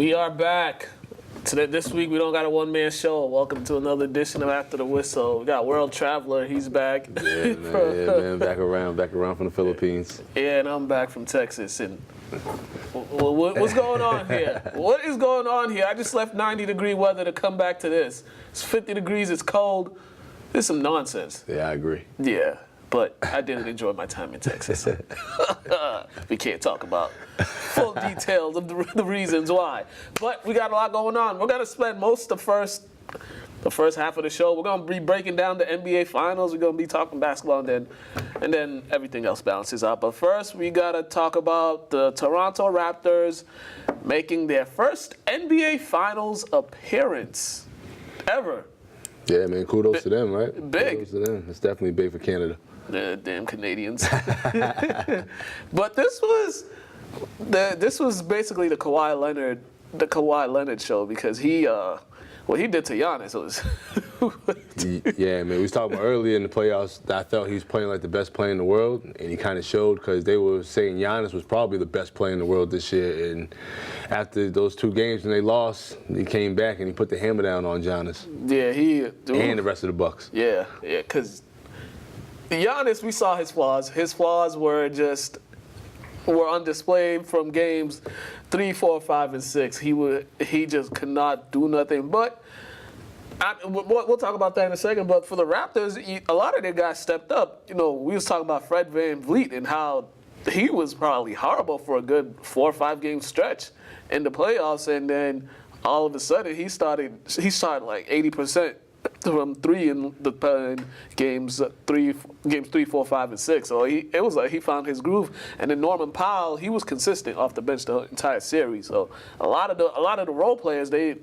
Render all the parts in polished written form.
We are back. This week we don't got a one-man show. Welcome to another edition of After the Whistle. We got World Traveler. He's back. Yeah, man. Back around from the Philippines. Yeah, and I'm back from Texas. And what's going on here? What is going on here? I just left 90-degree weather to come back to this. It's 50 degrees. It's cold. This is some nonsense. Yeah, I agree. Yeah, but I didn't enjoy my time in Texas. We can't talk about full details of the reasons why. But we got a lot going on. We're going to spend most of the first half of the show. We're going to be breaking down the NBA Finals. We're going to be talking basketball, and then everything else balances out. But first, we got to talk about the Toronto Raptors making their first NBA Finals appearance ever. Yeah, man, kudos to them, right? Big. Kudos to them. It's definitely big for Canada. The damn Canadians. But this was basically the Kawhi Leonard show, because what he did to Giannis was Yeah, man, we was talking about earlier in the playoffs that I felt he was playing like the best player in the world, and he kind of showed, because they were saying Giannis was probably the best player in the world this year, and after those two games when they lost, he came back and he put the hammer down on Giannis. Yeah, and the rest of the Bucks. Yeah, because Giannis, we saw his flaws. His flaws were on display from games 3, 4, 5, and 6. He just could not do nothing. But we'll talk about that in a second. But for the Raptors, a lot of their guys stepped up. You know, we was talking about Fred VanVleet and how he was probably horrible for a good 4 or 5 game stretch in the playoffs, and then all of a sudden he started like 80% from 3 in the games 3, 4, 5, and 6. So it was like he found his groove. And then Norman Powell, he was consistent off the bench the entire series. So a lot of the role players, they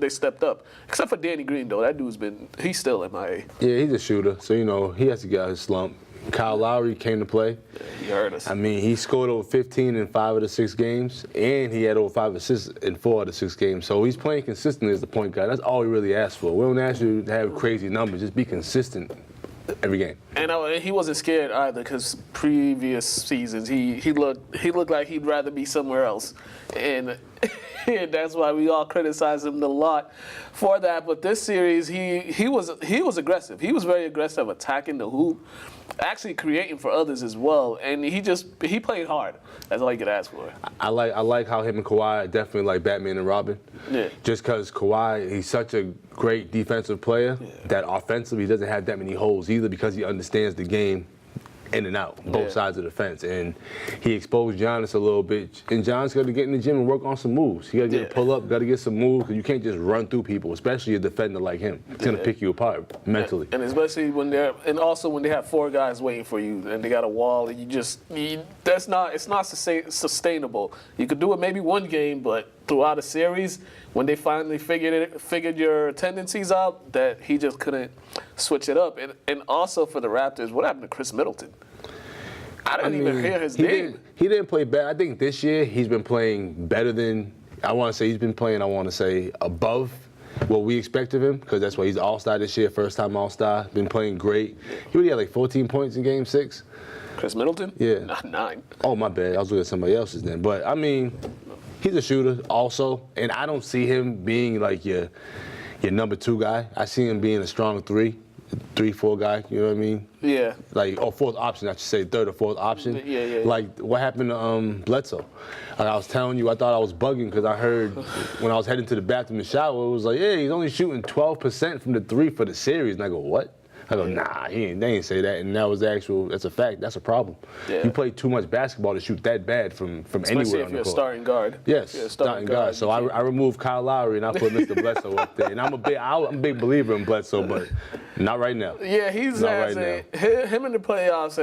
stepped up. Except for Danny Green, though. That dude's he's still MIA. Yeah, he's a shooter, so he has to get out of his slump. Kyle Lowry came to play. Yeah, he hurt us. I mean, he scored over 15 in 5 of the 6 games, and he had over 5 assists in 4 of the 6 games. So he's playing consistently as the point guard. That's all we really ask for. We don't ask you to have crazy numbers. Just be consistent every game. And he wasn't scared either, because previous seasons he looked like he'd rather be somewhere else, and that's why we all criticize him a lot for that. But this series, he was aggressive. He was very aggressive, attacking the hoop, actually creating for others as well, and he played hard. That's all you could ask for. I like how him and Kawhi are definitely like Batman and Robin. Yeah. Just because Kawhi, he's such a great defensive player that offensively he doesn't have that many holes either, because he understands the game in and out, both sides of the fence. And he exposed Giannis a little bit. And Giannis got to get in the gym and work on some moves. He got to get a pull-up, got to get some moves, because you can't just run through people, especially a defender like him. It's going to pick you apart mentally. And especially when they have 4 guys waiting for you, and they got a wall, and it's not sustainable. You could do it maybe one game, but throughout a series, when they finally figured your tendencies out, that he just couldn't switch it up. And also for the Raptors, what happened to Chris Middleton? I didn't even hear his name. He didn't play bad. I think this year he's been playing better than, he's been playing above what we expect of him, because that's why he's All-Star this year, first-time All-Star. Been playing great. He already had like 14 points in Game 6. Chris Middleton? Yeah. Not 9. Oh, my bad. I was looking at somebody else's then. But, I mean, he's a shooter also, and I don't see him being like your number 2 guy. I see him being a strong 3, 4 guy, you know what I mean? Yeah. Like, or 4th option, I should say, 3rd or 4th option. Yeah. Like, what happened to Bledsoe? Like I was telling you, I thought I was bugging, because I heard when I was heading to the bathroom to shower, it was like, yeah, he's only shooting 12% from the 3 for the series. And I go, what? I go, nah, they ain't say that, and that's a fact. That's a problem. Yeah. You play too much basketball to shoot that bad from anywhere on the court. Especially if you're a starting guard. Yes, starting guard. So I removed Kyle Lowry and I put Mr. Bledsoe up there. And I'm a big believer in Bledsoe, but not right now. Yeah, him in the playoffs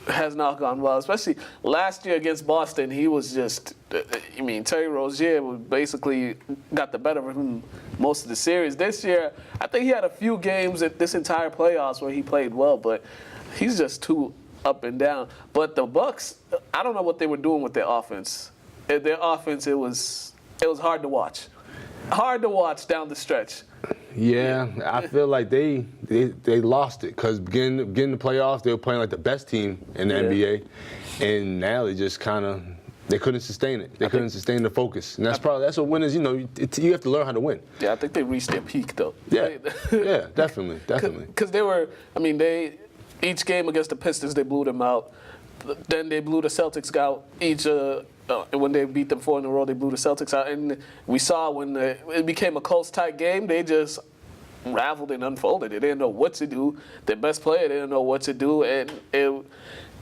has not gone well. Especially last year against Boston, he was just. Terry Rozier basically got the better of him most of the series. This year, I think he had a few games at this entire playoffs where he played well, but he's just too up and down. But the Bucks, I don't know what they were doing with their offense. Their offense, it was hard to watch. Hard to watch down the stretch. Yeah, I feel like they lost it, because getting the playoffs, they were playing like the best team in the NBA, and now they just kind of They couldn't sustain it. They couldn't sustain the focus, and that's what winners. You have to learn how to win. Yeah, I think they reached their peak though. Yeah, yeah, definitely. Because each game against the Pistons they blew them out. Then they blew the Celtics out. When they beat them 4 in a row, they blew the Celtics out. And we saw when it became a close, tight game, they just raveled and unfolded. They didn't know what to do. Their best player didn't know what to do. And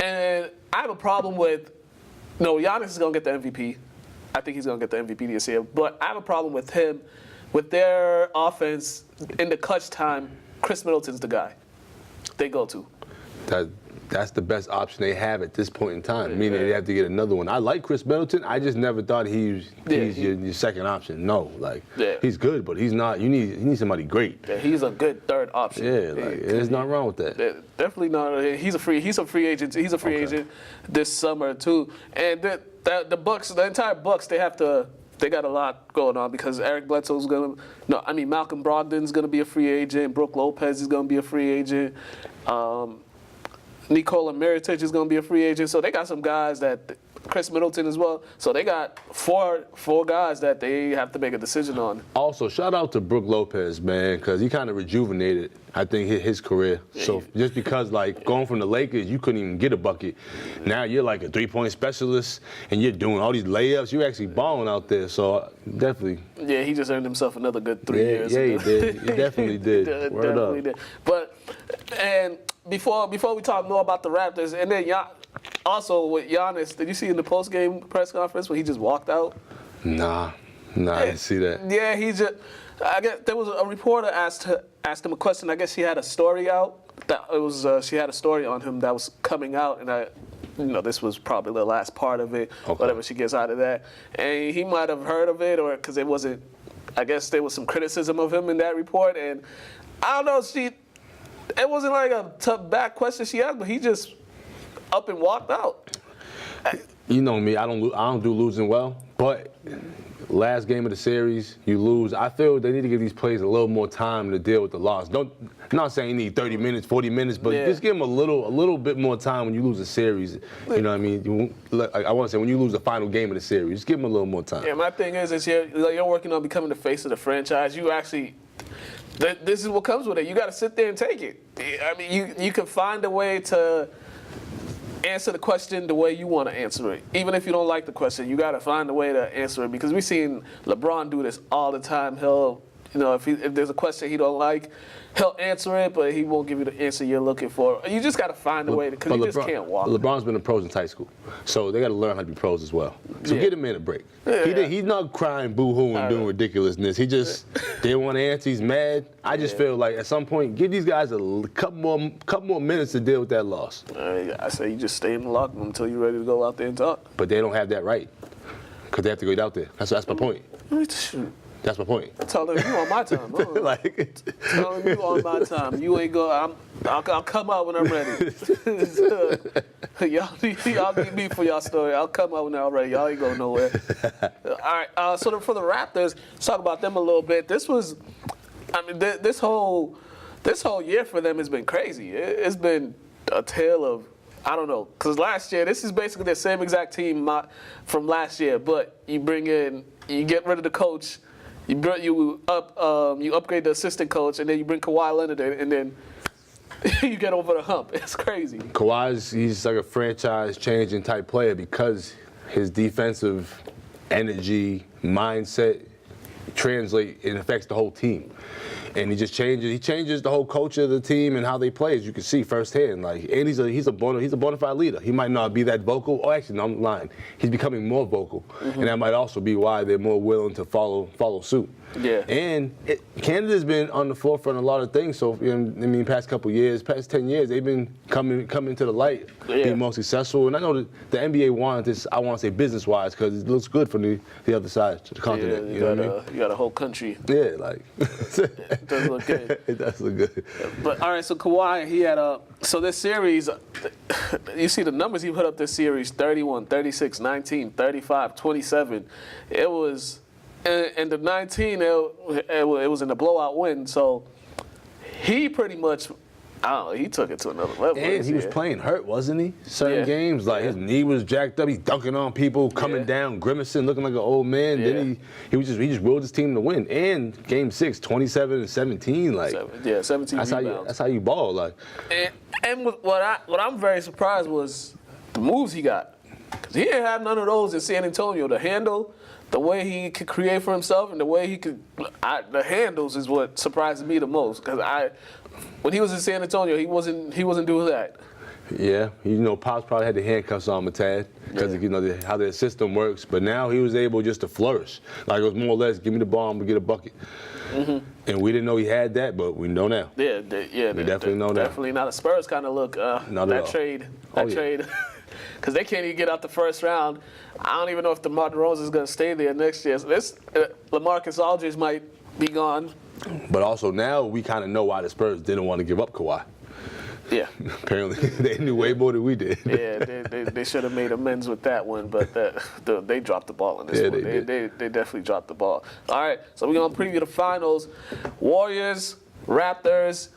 I have a problem with, Giannis is going to get the MVP. I think he's going to get the MVP this year. But I have a problem with him, with their offense in the clutch time. Chris Middleton's the guy they go to. That's the best option they have at this point in time, meaning they have to get another one. I like Chris Middleton. I just never thought he's your second option. No, he's good, but he's not. You need somebody great. Yeah, he's a good third option. Yeah, there's nothing wrong with that. Definitely not. He's a free agent. He's a free agent this summer too. And the Bucks, the entire Bucks, they got a lot going on because Eric Bledsoe's Malcolm Brogdon's gonna be a free agent. Brook Lopez is gonna be a free agent. Nikola Mirotic is going to be a free agent. So they got some guys Chris Middleton as well. So they got four guys that they have to make a decision on. Also, shout out to Brook Lopez, man, because he kind of rejuvenated, I think, his career. So just because, going from the Lakers, you couldn't even get a bucket. Now you're like a three-point specialist, and you're doing all these layups. You're actually balling out there. So definitely. Yeah, he just earned himself another good 3 years. Yeah, he did. He definitely did. Definitely did. And before we talk more about the Raptors, and then also with Giannis, did you see in the post-game press conference when he just walked out? Nah, I didn't see that. Yeah, I guess there was a reporter asked him a question. I guess she had a story out. She had a story on him that was coming out, and this was probably the last part of it, whatever she gets out of that. And he might have heard of it, or because it wasn't. I guess there was some criticism of him in that report, and I don't know. It wasn't like a tough back question she asked, but he just up and walked out. You know me, I don't do losing well, but last game of the series, you lose. I feel they need to give these players a little more time to deal with the loss. I'm not saying you need 30 minutes, 40 minutes, but just give them a little bit more time when you lose a series. You know what I mean? I want to say when you lose the final game of the series, just give them a little more time. Yeah, my thing is you're working on becoming the face of the franchise. You actually. This is what comes with it. You got to sit there and take it. I mean, you can find a way to answer the question the way you want to answer it. Even if you don't like the question, you got to find a way to answer it because we've seen LeBron do this all the time. He'll, if there's a question he don't like, he'll answer it, but he won't give you the answer you're looking for. You just got to find a way because you just can't walk. LeBron's been a pro since high school, so they got to learn how to be pros as well. So get him in a break. He's not crying boo-hoo and doing ridiculousness. He just didn't want to answer. He's mad. I just feel like at some point, give these guys a couple more minutes to deal with that loss. I say you just stay in the locker room until you're ready to go out there and talk. But they don't have that right because they have to go out there. That's my point. That's my point. Telling you on my time. Telling you on my time. You ain't go. I'll come out when I'm ready. y'all need me for y'all story. I'll come out when I'm ready. Y'all ain't going nowhere. All right. So for the Raptors, let's talk about them a little bit. This whole year for them has been crazy. It's been a tale of. I don't know, because last year, this is basically the same exact team from last year, but you get rid of the coach. You upgrade the assistant coach, and then you bring Kawhi Leonard in, and then you get over the hump. It's crazy. He's like a franchise-changing type player because his defensive energy, mindset translate and affects the whole team. And he changes the whole culture of the team and how they play, as you can see firsthand. And he's a bona fide leader. He might not be that vocal. Oh, actually, no, I'm lying. He's becoming more vocal, and that might also be why they're more willing to follow suit. Yeah. And Canada's been on the forefront of a lot of things. So past couple years, past 10 years, they've been coming to the light, being more successful. And I know that the NBA wants this. I want to say business-wise because it looks good from the other side of the continent. Yeah, you know what I mean? You got a whole country. Yeah, It does look good. It does look good. But all right, so Kawhi, he had so this series, you see the numbers he put up this series: 31, 36, 19, 35, 27. It was. And the 19, it was in a blowout win. So he pretty much I don't know, he took it to another level. And he was playing hurt, wasn't he? Certain games, like his knee was jacked up. He's dunking on people, coming down, grimacing, looking like an old man. Then he just willed his team to win. And Game 6, 27-17, like 17 rebounds. That's how you ball, like. And what I'm very surprised was the moves he got, because he didn't have none of those in San Antonio. The handle, the way he could create for himself, and the way he could, the handles is what surprised me the most. Because when he was in San Antonio, he wasn't doing that. Yeah, Pops probably had the handcuffs on him a tad because how their system works. But now he was able just to flourish. Like it was more or less, give me the ball, I'm gonna get a bucket. Mm-hmm. And we didn't know he had that, but we know now. Yeah, we definitely know that. Definitely not. The Spurs kind of look that trade, because they can't even get out the first round. I don't even know if DeMar DeRozan is gonna stay there next year. So LaMarcus Aldridge might be gone. But also now we kind of know why the Spurs didn't want to give up Kawhi. Yeah. Apparently they knew way more than we did. Yeah, they should have made amends with that one, but they dropped the ball in this one. They definitely dropped the ball. All right, so we're going to preview the finals. Warriors, Raptors.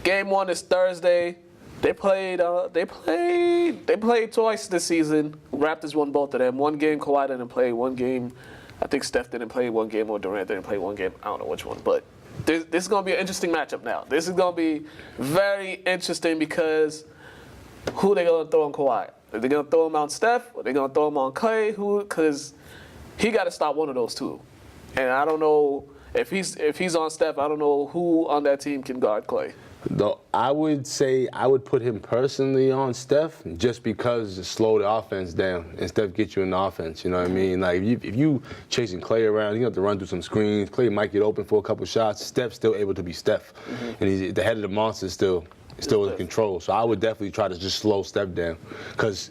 Game 1 is Thursday. They played twice this season. Raptors won both of them. One game Kawhi didn't play. One game, I think Steph didn't play one game, or Durant didn't play one game. I don't know which one, but this is going to be an interesting matchup now. This is going to be very interesting because who they going to throw on Kawhi? Are they going to throw him on Steph? Or are they going to throw him on Clay? Because he got to stop one of those two. And I don't know if he's on Steph. I don't know who on that team can guard Clay. Though I would say I would put him personally on Steph just because to slow the offense down and Steph get you in the offense. You know what I mean? Like if you chasing Clay around, you have to run through some screens. Clay might get open for a couple shots. Steph's still able to be Steph, and he's the head of the monster still in control. So I would definitely try to just slow Steph down because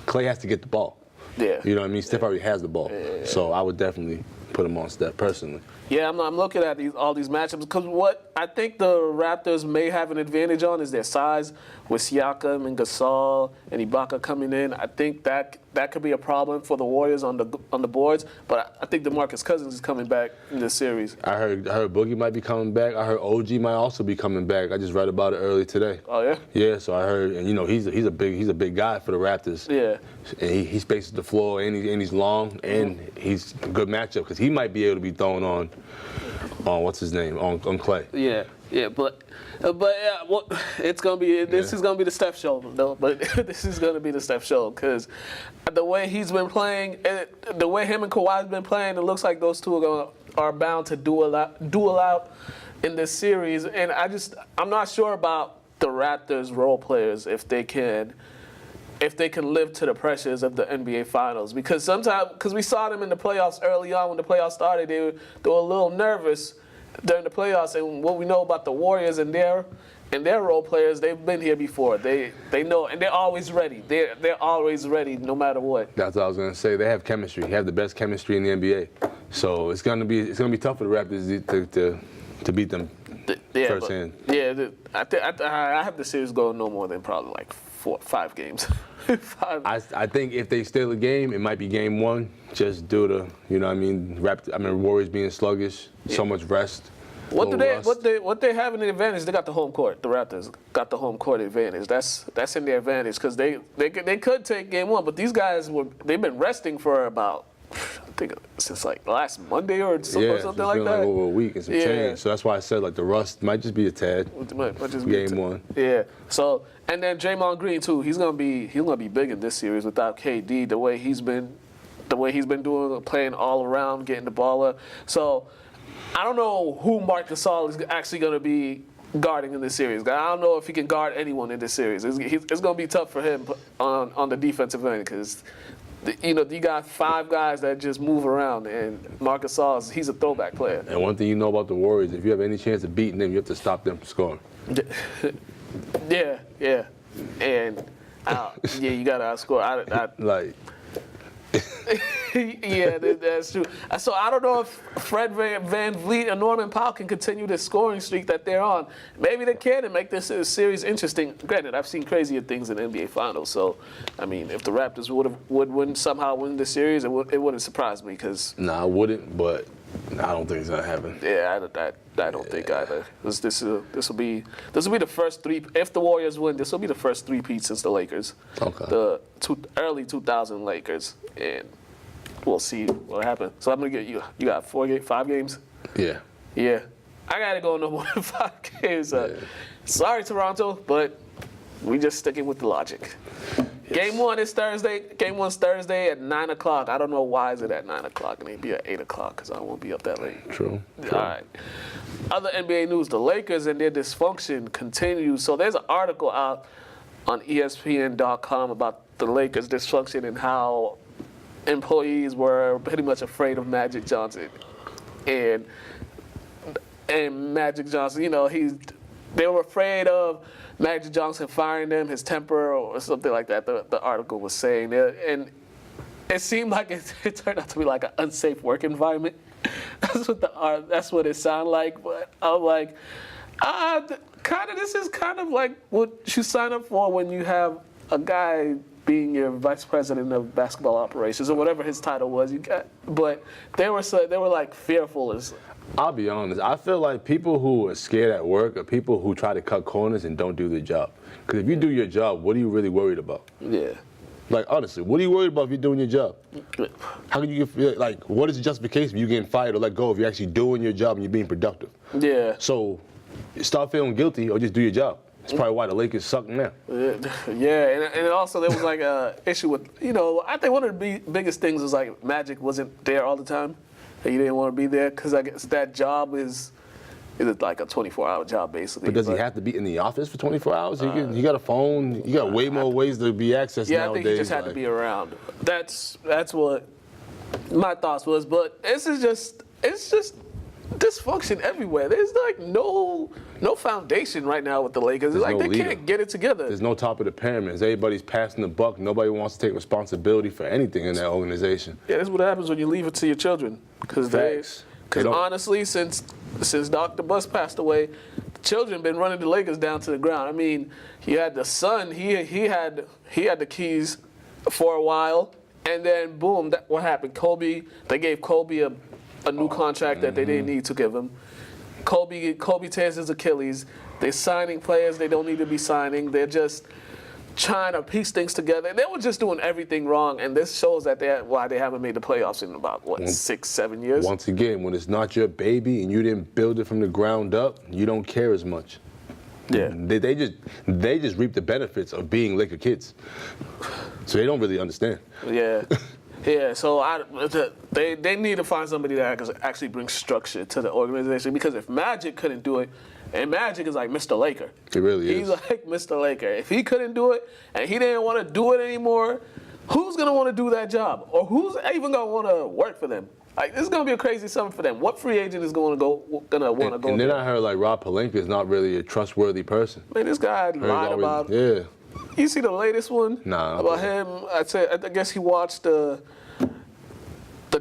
Clay has to get the ball. Yeah. You know what I mean? Steph already has the ball, so I would definitely put him on Steph personally. Yeah, I'm looking at all these matchups because what I think the Raptors may have an advantage on is their size with Siakam and Gasol and Ibaka coming in. I think that could be a problem for the Warriors on the boards. But I think DeMarcus Cousins is coming back in this series. I heard Boogie might be coming back. I heard OG might also be coming back. I just read about it earlier today. Oh yeah. Yeah, so I heard, and he's a big guy for the Raptors. Yeah. And he spaces the floor, and he's long, and he's a good matchup because he might be able to be thrown on what's his name on Clay. Yeah, but it's gonna be this is gonna be the Steph show though. But this is gonna be the Steph show because the way he's been playing, the way him and Kawhi's been playing, it looks like those two are bound to duel out in this series. And I'm not sure about the Raptors role players if they can live to the pressures of the NBA Finals. Because we saw them in the playoffs early on when the playoffs started, they were a little nervous during the playoffs. And what we know about the Warriors and their role players, they've been here before. They know, and they're always ready. They're always ready no matter what. That's what I was gonna say. They have chemistry. They have the best chemistry in the NBA. So it's gonna be tough for the Raptors to beat them firsthand. I have the series going no more than probably like 5 games. 5. I think if they steal a game, it might be game 1, just due to Warriors being sluggish, so much rest. What they have in the advantage? They got the home court. The Raptors got the home court advantage. That's in their advantage because they could take game 1, but these guys they've been resting for about, I think since like last Monday or something like that. Like over a week and some change. So that's why I said like the rust might just be a tad. Might just be game 1. Yeah. So and then Draymond Green too. He's gonna be big in this series without KD. The way he's been doing, playing all around, getting the ball up. So I don't know who Marc Gasol is actually gonna be guarding in this series. I don't know if he can guard anyone in this series. It's gonna be tough for him on the defensive end because. You got 5 guys that just move around, and Marc Gasol, he's a throwback player. And one thing you know about the Warriors, if you have any chance of beating them, you have to stop them from scoring. Yeah. And, you got to outscore. Yeah, that's true. So I don't know if Fred Van Vliet and Norman Powell can continue this scoring streak that they're on. Maybe they can and make this series interesting. Granted, I've seen crazier things in the NBA Finals. So, I mean, if the Raptors would somehow win the series, it wouldn't surprise me because. Nah, I wouldn't. But I don't think it's gonna happen. Yeah, I don't think either. This will be the first three. If the Warriors win, this will be the first three-peat since the Lakers. Okay. The early 2000 Lakers, and we'll see what happens. So I'm gonna get you. You got 5 games. Yeah. Yeah, I gotta go no more than 5 games. Sorry, Toronto, but we just sticking with the logic. Yes. Game 1 is Thursday. Game 1's Thursday at 9 o'clock. I don't know why is it at 9 o'clock and it'd be at 8 o'clock because I won't be up that late. True. All right. Other NBA news: the Lakers and their dysfunction continues. So there's an article out on ESPN.com about the Lakers' dysfunction and how employees were pretty much afraid of Magic Johnson, and Magic Johnson, they were afraid of Magic Johnson firing them, his temper or something like that. The article was saying, and it seemed like it turned out to be like an unsafe work environment. That's what it sounded like. But I'm like, this is kind of like what you sign up for when you have a guy being your vice president of basketball operations or whatever his title was. But they were like fearful as. I'll be honest. I feel like people who are scared at work are people who try to cut corners and don't do their job. Because if you do your job, what are you really worried about? Yeah. Like, honestly, what are you worried about if you're doing your job? How can you get, like, what is the justification for you getting fired or let go if you're actually doing your job and you're being productive? Yeah. So, start feeling guilty or just do your job. That's probably why the Lakers suck now. Yeah, and also there was like a issue with, I think one of the biggest things was like Magic wasn't there all the time. He didn't want to be there because I guess that job is like a 24-hour job basically. But does he have to be in the office for 24 hours? He got a phone. You got way more ways to be accessed nowadays. Yeah, I think he just had to be around. That's what my thoughts was. But it's just dysfunction everywhere. There's like no foundation right now with the Lakers. It's like they can't get it together. There's no top of the pyramid. Everybody's passing the buck. Nobody wants to take responsibility for anything in that organization. Yeah, that's what happens when you leave it to your children. Because honestly, since Dr. Bus passed away, the children been running the Lakers down to the ground. I mean, he had the son. He had the keys for a while, and then boom, what happened? They gave Kobe a new contract that they didn't need to give him. Kobe tears his Achilles. They're signing players they don't need to be signing. They're just trying to piece things together. They were just doing everything wrong, and this shows that why they haven't made the playoffs in about 6-7 years. Once again, when it's not your baby and you didn't build it from the ground up, you don't care as much. Yeah, they just reap the benefits of being Laker kids, so they don't really understand. Yeah. Yeah, so they need to find somebody that actually brings structure to the organization, because if Magic couldn't do it, and Magic is like Mr. Laker. He really is. He's like Mr. Laker. If he couldn't do it and he didn't want to do it anymore, who's going to want to do that job? Or who's even going to want to work for them? Like, this is going to be a crazy summer for them. What free agent is going to want to go? And then I heard like Rob Pelinka is not really a trustworthy person. Man, this guy lied about. Yeah. You see the latest one? Nah. About him? I guess he watched the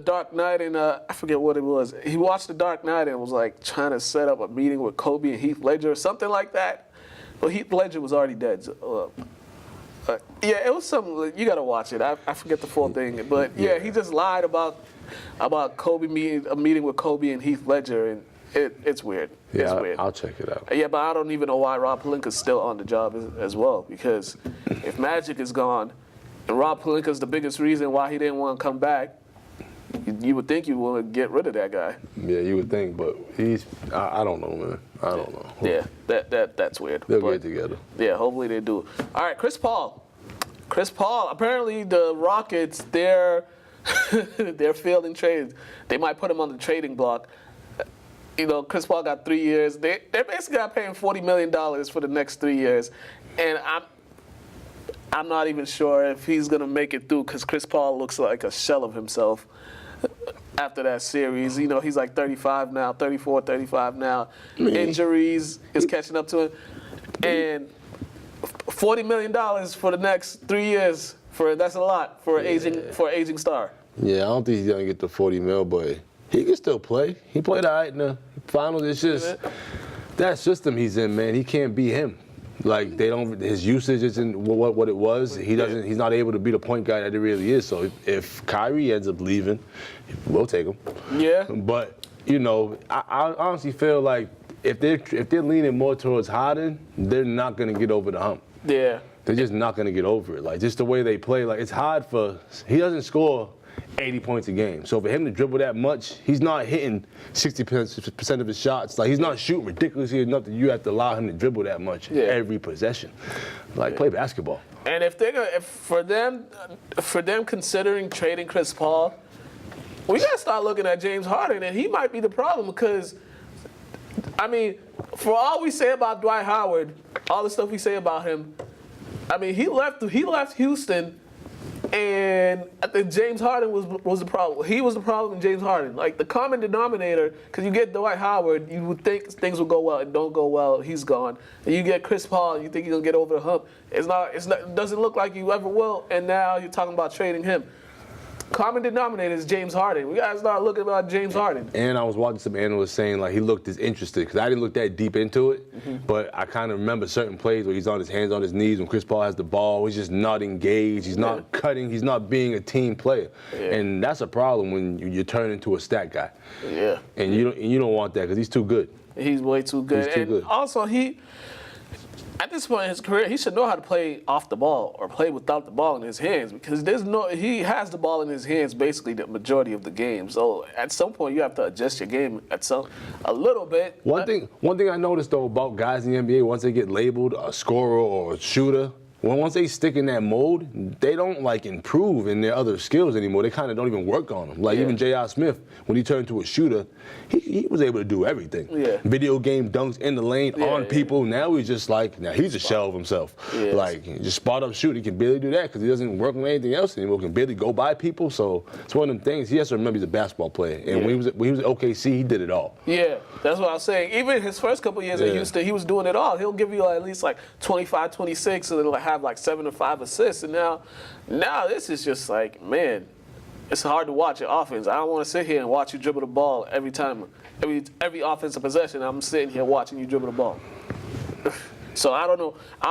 Dark Knight, and I forget what it was. He watched the Dark Knight and was like trying to set up a meeting with Kobe and Heath Ledger or something like that. Well, Heath Ledger was already dead. So, yeah, it was something. You got to watch it. I forget the full thing, but yeah, he just lied about Kobe meeting with Kobe and Heath Ledger, and it's weird. Yeah, it's weird. I'll check it out. Yeah, but I don't even know why Rob Pelinka's still on the job as well, because if Magic is gone, and Rob Pelinka's the biggest reason why he didn't want to come back, you would think you want to get rid of that guy. Yeah, you would think, but I don't know, man. I don't know. Yeah, that's weird. They'll get together. Yeah, hopefully they do. All right, Chris Paul. Apparently the Rockets, they're fielding trades. They might put him on the trading block. Chris Paul got 3 years. They basically got paying $40 million for the next 3 years, and I'm not even sure if he's gonna make it through, because Chris Paul looks like a shell of himself after that series. He's like 35 now, 34, 35 now. Injuries is catching up to him, and $40 million for the next 3 years. That's a lot for an aging star. Yeah, I don't think he's gonna get the 40 mil, but he can still play. He played all right in the finals. It's just that system he's in, man. He can't be him. Like, his usage isn't what it was. He's not able to be the point guy that he really is. So if Kyrie ends up leaving, we'll take him. Yeah. But you know, I honestly feel like if they're leaning more towards Harden, they're not gonna get over the hump. Yeah. They're just not gonna get over it. Like just the way they play, like it's hard he doesn't score 80 points a game. So for him to dribble that much, he's not hitting 60% of his shots. Like he's not shooting ridiculously enough that you have to allow him to dribble that much every possession. Like play basketball. And for them considering trading Chris Paul, we gotta start looking at James Harden, and he might be the problem because, I mean, for all we say about Dwight Howard, all the stuff we say about him, I mean, he left Houston, and I think James Harden was the problem. He was the problem in James Harden. Like the common denominator, because you get Dwight Howard, you would think things would go well. It don't go well. He's gone. And you get Chris Paul, you think he's gonna get over the hump. It doesn't look like you ever will. And now you're talking about trading him. Common denominator is James Harden. We gotta start looking about James Harden. And I was watching some analysts saying like he looked disinterested because I didn't look that deep into it, but I kind of remember certain plays where he's on his hands on his knees when Chris Paul has the ball. He's just not engaged. He's not cutting. He's not being a team player, and that's a problem when you turn into a stat guy. Yeah. And you don't want that because he's too good. He's way too good. He's too good. Also, at this point in his career, he should know how to play off the ball or play without the ball in his hands because he has the ball in his hands basically the majority of the game. So at some point you have to adjust your game a little bit. One thing I noticed though about guys in the NBA, once they get labeled a scorer or a shooter, once they stick in that mode, they don't like improve in their other skills anymore. They kind of don't even work on them. Like even J.R. Smith, when he turned to a shooter, he was able to do everything. Yeah. Video game dunks in the lane on people. Now he's just like, he's a shell of himself. Yes. Like just spot up shoot. He can barely do that because he doesn't work on anything else anymore. He can barely go by people. So it's one of them things. He has to remember he's a basketball player. And when he was at OKC, he did it all. Yeah, that's what I was saying. Even his first couple of years in Houston, he was doing it all. He'll give you at least like 25, 26, and then have like 7 or 5 assists. And now this is just like, man, it's hard to watch your offense. I don't want to sit here and watch you dribble the ball every time, every offensive possession. I'm sitting here watching you dribble the ball. So I don't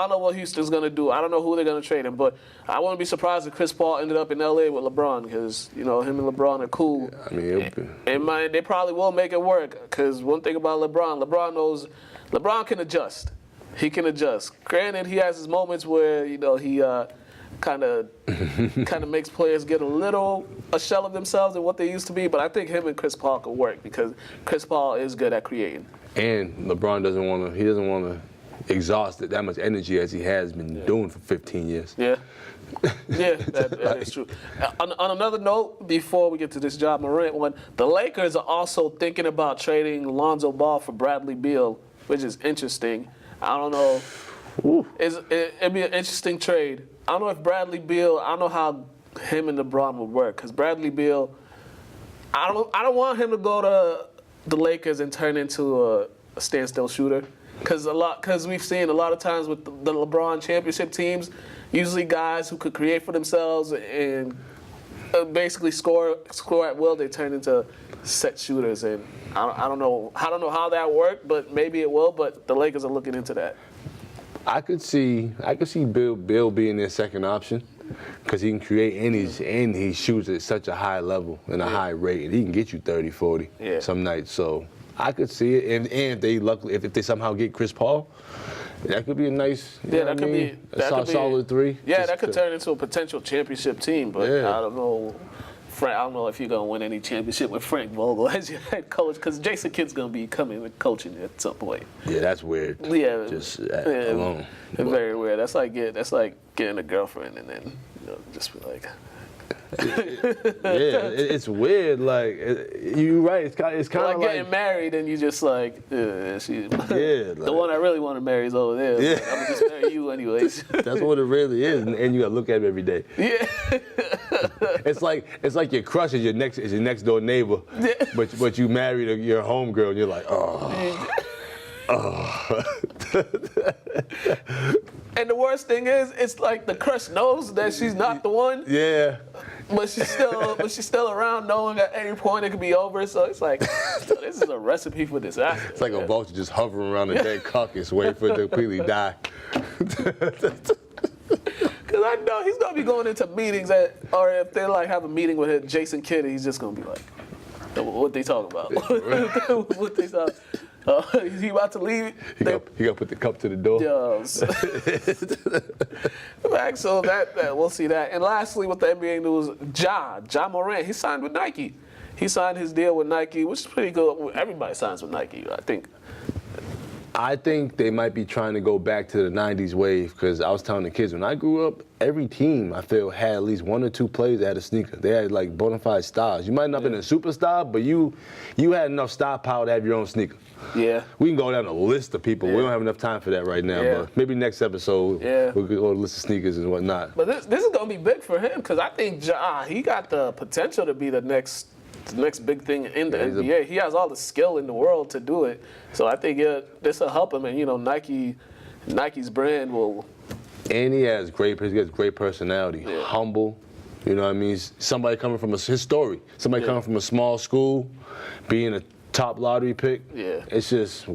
know what Houston's gonna do. I don't know who they're gonna trade him, but I wouldn't be surprised if Chris Paul ended up in LA with LeBron because him and LeBron are cool. Yeah, I mean, they probably will make it work. Because one thing about LeBron can adjust. He can adjust. Granted, he has his moments where he kind of makes players get a shell of themselves and what they used to be. But I think him and Chris Paul could work because Chris Paul is good at creating. And LeBron doesn't want to exhaust that much energy as he has been doing for 15 years. Yeah. Yeah, that is true. On another note, before we get to this Ja Morant one, the Lakers are also thinking about trading Lonzo Ball for Bradley Beal, which is interesting. I don't know. It'd be an interesting trade. I don't know if Bradley Beal, I don't know how him and LeBron would work because Bradley Beal, I don't want him to go to the Lakers and turn into a standstill shooter. Because we've seen a lot of times with the LeBron championship teams, usually guys who could create for themselves and basically score at will, they turn into set shooters. And I don't know how that worked, but maybe it will. But the Lakers are looking into that. I could see Bill being their second option because he can create and he shoots at such a high level and a high rate, and he can get you 30, 40 some nights. So I could see it, and if they somehow get Chris Paul, that could be a nice, that could be a solid 3. Yeah, that could turn into a potential championship team, but I don't know. I don't know if you're gonna win any championship with Frank Vogel as your head coach, because Jason Kidd's gonna be coming and coaching at some point. Yeah, that's weird. Yeah, just alone. Very weird. That's like getting a girlfriend and then just be like. It's weird. Like you're right. It's kind of like getting married and you just like, the like, one I really want to marry is over there. Yeah. I'm gonna just marry you anyways. That's what it really is, and you gotta look at him every day. Yeah. It's like your crush is your next door neighbor, but you married your homegirl and you're like, oh. And the worst thing is, it's like the crush knows that she's not the one. Yeah. But she's still around, knowing at any point it could be over. So it's like, this is a recipe for disaster. It's like a vulture just hovering around a dead carcass, waiting for it to completely die. Because I know he's gonna be going into meetings or if they like have a meeting with Jason Kidd, he's just gonna be like, What they talking about? What they talking? Is he about to leave? He got to put the cup to the door. Yes. Back, so that we'll see that. And lastly, with the NBA news, Ja Morant, he signed with Nike. He signed his deal with Nike, which is pretty good. Everybody signs with Nike, I think. I think they might be trying to go back to the 90s wave because I was telling the kids, when I grew up, every team, I feel, had at least one or two players that had a sneaker. They had, like, bona fide stars. You might not have been a superstar, but you had enough star power to have your own sneaker. Yeah. We can go down a list of people. We don't have enough time for that right now, but maybe next episode we'll go a list of sneakers and whatnot. But this is going to be big for him because I think he got the potential to be the next big thing in the NBA. He has all the skill in the world to do it. So I think this will help him. And, Nike's brand will. And he has great personality, humble. You know what I mean? Somebody coming from his story. Somebody coming from a small school, being a top lottery pick. Yeah. It's just.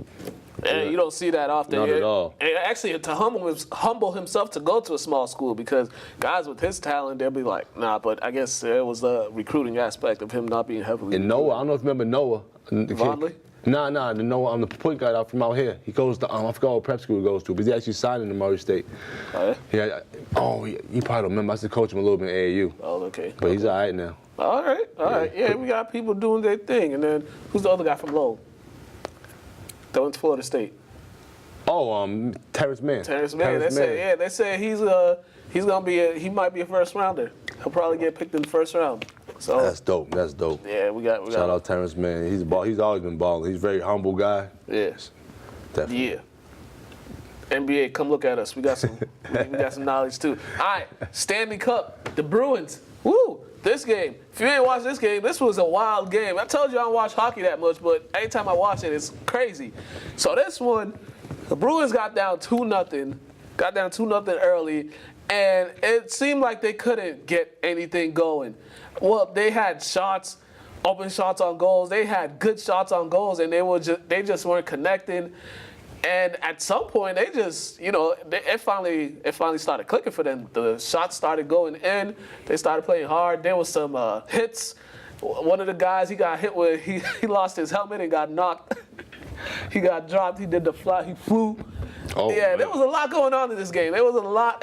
And you don't see that often. Not at all. And actually, to humble himself to go to a small school, because guys with his talent, they'll be like, nah, but I guess there was the recruiting aspect of him not being heavily. And Noah, I don't know if you remember Noah. Vonleh? Nah, Noah, I'm the point guard out from out here. He goes to, I forgot what prep school he goes to, but he's actually signed in Murray State. Oh, yeah? You probably don't remember. I used to coach him a little bit in AAU. Oh, okay. But he's all right now. All right. Yeah, we got people doing their thing. And then, who's the other guy from Lowell? That went to Florida State. Oh, Terrence Mann. Terrence Mann. They say he's gonna be he might be a first rounder. He'll probably get picked in the first round. So that's dope. Yeah, we got. Shout out Terrence Mann. He's always been balling. He's a very humble guy. Yes. Definitely. Yeah. NBA, come look at us. We got some knowledge too. All right, Stanley Cup, the Bruins. Woo! This game. If you ain't watched this game, this was a wild game. I told you I don't watch hockey that much, but anytime I watch it, it's crazy. So this one, the Bruins got down 2-0. Got down 2-0 early, and it seemed like they couldn't get anything going. Well, they had shots, open shots on goals. They had good shots on goals, and they just weren't connecting. And at some point, they just, it finally started clicking for them. The shots started going in. They started playing hard. There was some hits. One of the guys, he got hit with, he lost his helmet and got knocked. He got dropped. He did the fly. He flew. Oh, yeah, man. There was a lot going on in this game. There was a lot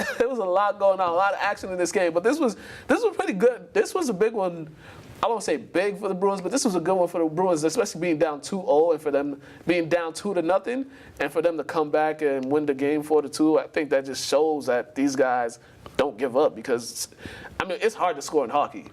going on, a lot of action in this game. But this was pretty good. This was a big one. I won't say big for the Bruins, but this was a good one for the Bruins, especially being down 2-0 and for them being down 2-0 and for them to come back and win the game 4-2. I think that just shows that these guys don't give up because, it's hard to score in hockey.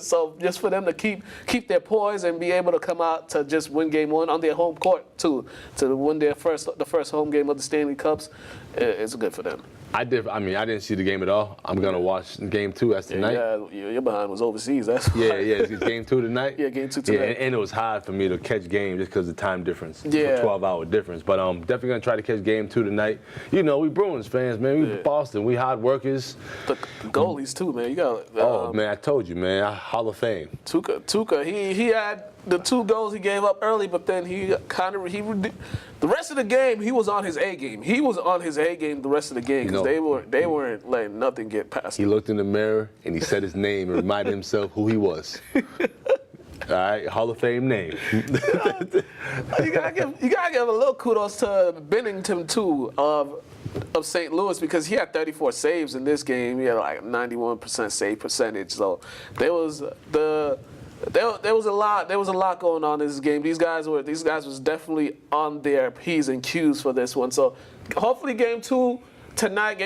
So just for them to keep their poise and be able to come out to just win game one on their home court to win the first home game of the Stanley Cups, it's good for them. I didn't see the game at all. I'm gonna watch game 2. That's tonight. Yeah, your behind was overseas. That's why. Yeah. It's game 2 tonight. Yeah, game 2 tonight. Yeah, and it was hard for me to catch game just because of the time difference. Yeah. 12-hour difference. But I'm definitely gonna try to catch game 2 tonight. We Bruins fans, man. We Boston. We hard workers. The goalies too, man. You got. Oh man, I told you, man. Hall of Fame. Tuca. He had the 2 goals he gave up early, but then the rest of the game he was on his A game. He was on his A game the rest of the game because they weren't letting nothing get past him. He looked in the mirror and he said his name and reminded himself who he was. All right, Hall of Fame name. You gotta give a little kudos to Bennington too of St. Louis because he had 34 saves in this game. He had like 91% save percentage. So there was a lot going on in this game. These guys was definitely on their P's and Q's for this one. So hopefully game 2's tonight.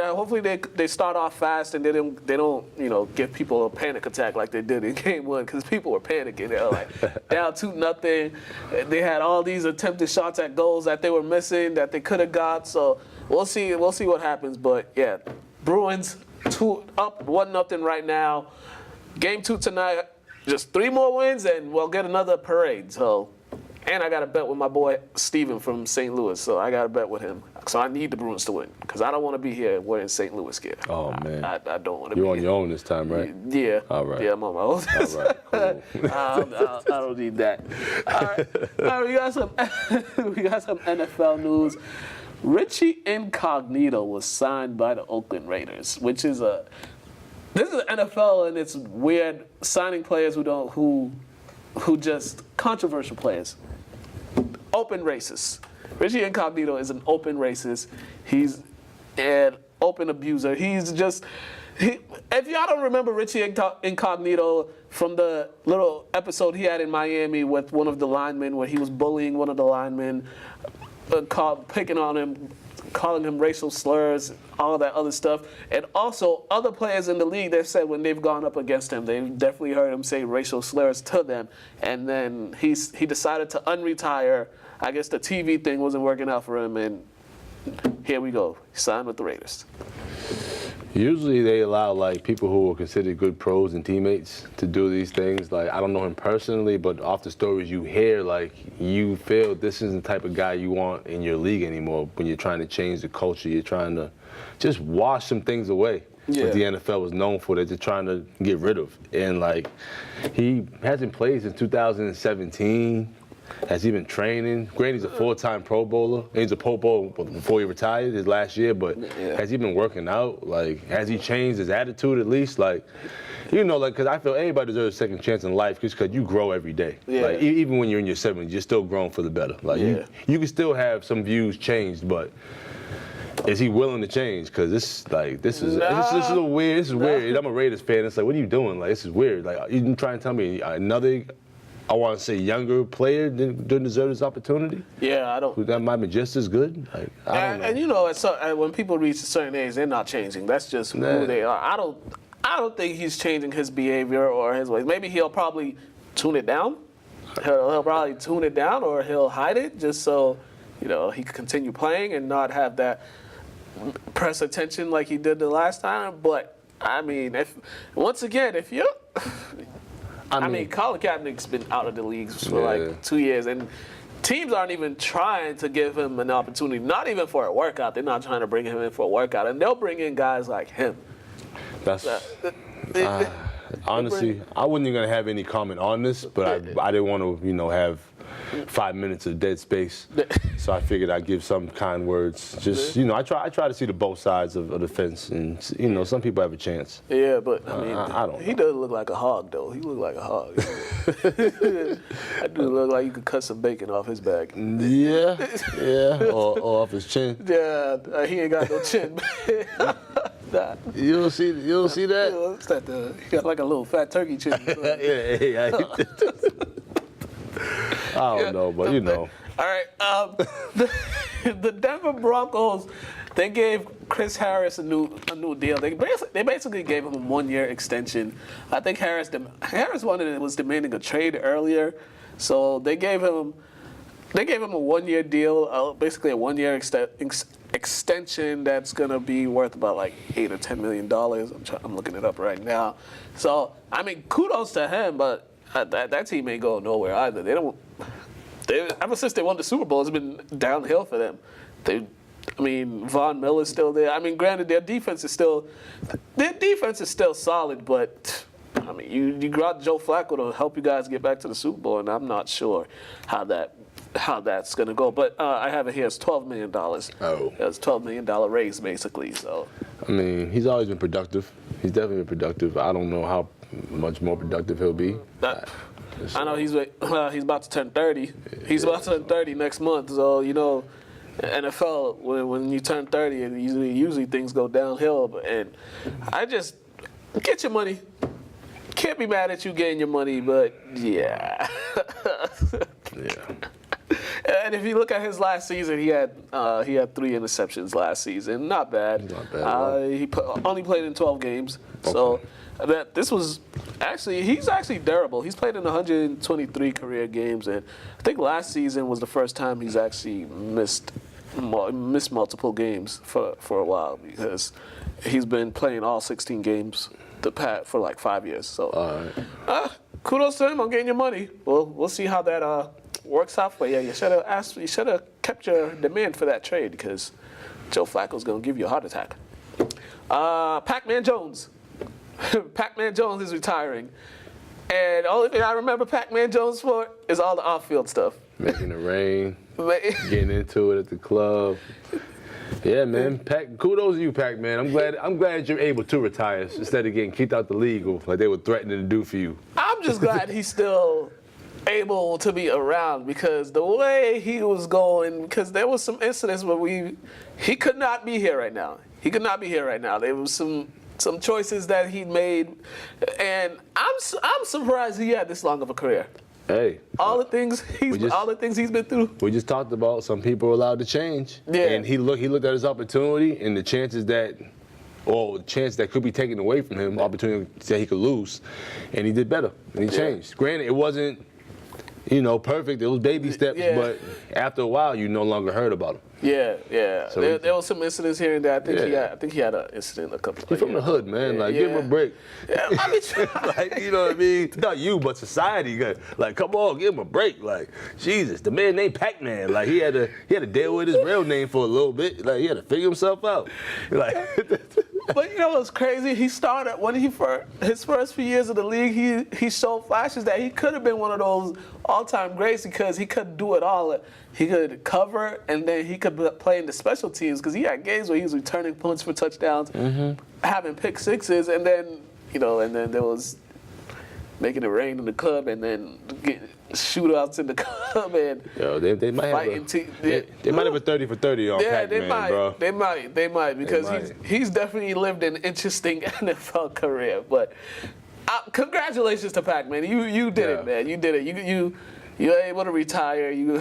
Hopefully they start off fast and they don't give people a panic attack like they did in game 1 because people were panicking. They were like down 2-0. They had all these attempted shots at goals that they were missing that they could have got. So we'll see what happens. But yeah, Bruins up 1-0 right now. Game 2 tonight. Just 3 more wins and we'll get another parade. So, and I got a bet with my boy Steven from St. Louis. So I got a bet with him. So I need the Bruins to win because I don't want to be here wearing St. Louis gear. Oh man, I don't want to be. You're on your own this time, right? Yeah. All right. Yeah, I'm on my own. All right. Cool. I don't need that. All right. We got some NFL news. Richie Incognito was signed by the Oakland Raiders, which is This is the NFL, and it's weird signing players who who just controversial players, open racist. Richie Incognito is an open racist. He's an open abuser. He's just. If y'all don't remember Richie Incognito from the little episode he had in Miami with one of the linemen where he was bullying one of the linemen, picking on him, calling him racial slurs, all that other stuff. And also other players in the league, they've said when they've gone up against him, they've definitely heard him say racial slurs to them. And then he decided to unretire. I guess the TV thing wasn't working out for him, and here we go. He signed with the Raiders. Usually they allow like people who are considered good pros and teammates to do these things. Like, I don't know him personally, but off the stories you hear, like, you feel this isn't the type of guy you want in your league anymore when you're trying to change the culture. You're trying to just wash some things away. What the NFL was known for, that they're trying to get rid of. And like, he hasn't played since 2017. Has he been training? Granted, he's a full-time Pro Bowler. He's a Pro Bowl before he retired his last year, but has he been working out? Like, has he changed his attitude at least? Like, you know, like, because I feel anybody deserves a second chance in life just because you grow every day. Like, even when you're in your 70s, you're still growing for the better. Like, you can still have some views changed, but is he willing to change? Because this is a weird. This is weird. I'm a Raiders fan. It's like, what are you doing? Like, this is weird. Like, you trying to tell me another, I want to say, younger player didn't deserve this opportunity? Yeah, I don't. That might be just as good. Like, I don't know. And you know, when people reach a certain age, they're not changing. That's just who they are. I don't think he's changing his behavior or his ways. Maybe he'll probably tune it down. He'll probably tune it down, or he'll hide it just so, you know, he can continue playing and not have that press attention like he did the last time. But I mean, if you're I mean, Colin Kaepernick's been out of the leagues for like 2 years, and teams aren't even trying to give him an opportunity, not even for a workout. They're not trying to bring him in for a workout, and they'll bring in guys like him. Honestly, I wasn't even going to have any comment on this, but I didn't want to, you know, have 5 minutes of dead space. So I figured I'd give some kind words. Just, you know, I try to see the both sides of the fence, and, you know, some people have a chance. Yeah, but I mean, I don't know. He doesn't look like a hog, though. He look like a hog. I do look like you could cut some bacon off his back. Yeah, or off his chin. Yeah, he ain't got no chin. You don't see that? Yeah, what's that? He got like a little fat turkey chin. Yeah. I don't know, but you know. All right, the Denver Broncos, they gave Chris Harris a new deal. They basically gave him a 1-year extension. I think Harris was demanding a trade earlier, so they gave him a 1-year deal, basically a 1-year extension that's gonna be worth about like $8 or $10 million. I'm looking it up right now. So I mean, kudos to him, but that team ain't going nowhere either. Ever since they won the Super Bowl, it's been downhill for them. Von Miller's still there. I mean, granted, their defense is still solid, but I mean, you got Joe Flacco to help you guys get back to the Super Bowl, and I'm not sure how that's gonna go. But I have it here. It's $12 million. Oh, it's $12 million raise basically. So I mean, he's always been productive. He's definitely been productive. I don't know how much more productive he'll be. I know he's about to turn 30. He's about to turn 30 next month. So, you know, NFL, when you turn 30, usually things go downhill. And I just get your money. Can't be mad at you getting your money, but yeah. And if you look at his last season, he had 3 interceptions last season. Not bad. He only played in 12 games. Okay. So he's actually durable. He's played in 123 career games, and I think last season was the first time he's actually missed multiple games for a while, because he's been playing all 16 games for like 5 years. So kudos to him on getting your money. We'll see how that works out for you. You should have kept your demand for that trade, because Joe Flacco's gonna give you a heart attack. Pac-Man Jones. Pac-Man Jones is retiring, and the only thing I remember Pac-Man Jones for is all the off-field stuff. Making it rain, getting into it at the club. Yeah, man. Kudos to you, Pac-Man. I'm glad you're able to retire instead of getting kicked out the league like they were threatening to do for you. I'm just glad he's still able to be around, because the way he was going, because there was some incidents where he could not be here right now. He could not be here right now. There was some choices that he made, and I'm surprised he had this long of a career. Hey, all the things he's been through. We just talked about some people are allowed to change. Yeah. And he looked at his opportunity and the chances that could be taken away from him, opportunity that he could lose, and he did better and he changed. Granted, it wasn't, perfect. It was baby steps, but after a while, you no longer heard about him. Yeah. So there was some incidents here and there. I think he had an incident a couple of He's from the hood, man. Give him a break. Yeah, I mean, you know what I mean? Not you, but society. Come on, give him a break. Jesus, the man named Pac-Man. He had to deal with his real name for a little bit. He had to figure himself out. But you know what's crazy? He started when his first few years of the league. He showed flashes that he could have been one of those all-time greats, because he could do it all. He could cover, and then he could play in the special teams, because he had games where he was returning punts for touchdowns, having pick sixes, and then there was making it rain in the club, and then shootouts in the club, and they might have a 30 for 30 on Pac-Man, bro. They might because he's definitely lived an interesting NFL career. But congratulations to Pac-Man. You did it, man. You did it. You were able to retire. You